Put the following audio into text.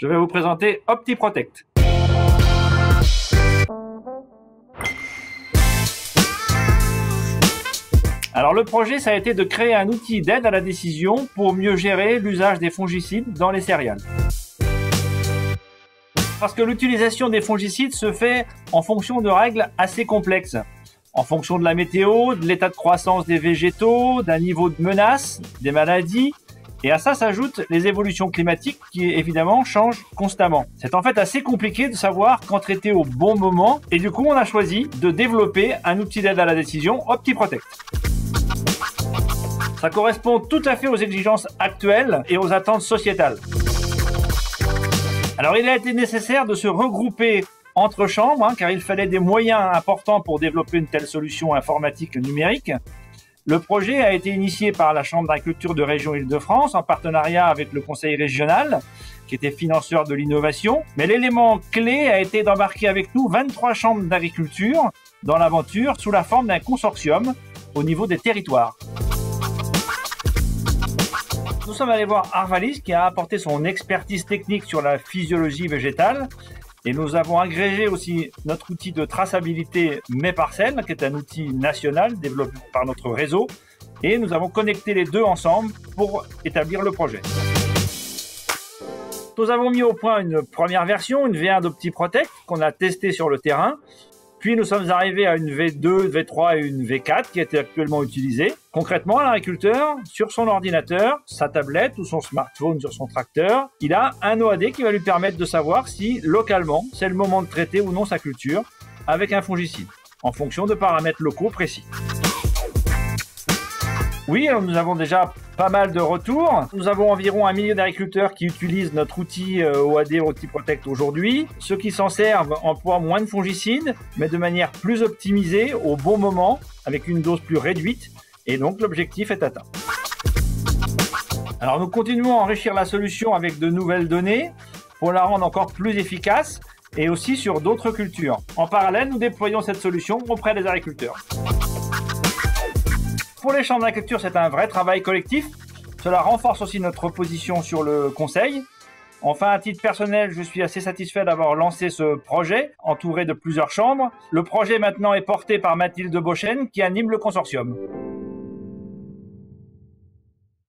Je vais vous présenter OptiProtect. Alors le projet, ça a été de créer un outil d'aide à la décision pour mieux gérer l'usage des fongicides dans les céréales. Parce que l'utilisation des fongicides se fait en fonction de règles assez complexes. En fonction de la météo, de l'état de croissance des végétaux, d'un niveau de menace, des maladies. Et à ça s'ajoutent les évolutions climatiques qui évidemment changent constamment. C'est en fait assez compliqué de savoir quand traiter au bon moment. Et du coup, on a choisi de développer un outil d'aide à la décision OptiProtect. Ça correspond tout à fait aux exigences actuelles et aux attentes sociétales. Alors il a été nécessaire de se regrouper entre chambres, car il fallait des moyens importants pour développer une telle solution informatique numérique. Le projet a été initié par la Chambre d'agriculture de région Île-de-France en partenariat avec le Conseil régional, qui était financeur de l'innovation. Mais l'élément clé a été d'embarquer avec nous 23 chambres d'agriculture dans l'aventure sous la forme d'un consortium au niveau des territoires. Nous sommes allés voir Arvalis qui a apporté son expertise technique sur la physiologie végétale et nous avons agrégé aussi notre outil de traçabilité Mes Parcelles qui est un outil national développé par notre réseau et nous avons connecté les deux ensemble pour établir le projet. Nous avons mis au point une première version, une V1 d'OptiProtect qu'on a testée sur le terrain. Puis nous sommes arrivés à une V2, V3 et une V4 qui est actuellement utilisée. Concrètement, l'agriculteur, sur son ordinateur, sa tablette ou son smartphone sur son tracteur, il a un OAD qui va lui permettre de savoir si, localement, c'est le moment de traiter ou non sa culture avec un fongicide, en fonction de paramètres locaux précis. Oui, alors nous avons déjà pas mal de retours. Nous avons environ 1 million d'agriculteurs qui utilisent notre outil OAD OptiProtect aujourd'hui. Ceux qui s'en servent emploient moins de fongicides, mais de manière plus optimisée, au bon moment, avec une dose plus réduite. Et donc l'objectif est atteint. Alors nous continuons à enrichir la solution avec de nouvelles données pour la rendre encore plus efficace et aussi sur d'autres cultures. En parallèle, nous déployons cette solution auprès des agriculteurs. Pour les chambres d'agriculture, c'est un vrai travail collectif. Cela renforce aussi notre position sur le conseil. Enfin, à titre personnel, je suis assez satisfait d'avoir lancé ce projet, entouré de plusieurs chambres. Le projet maintenant est porté par Mathilde Beauchesne, qui anime le consortium.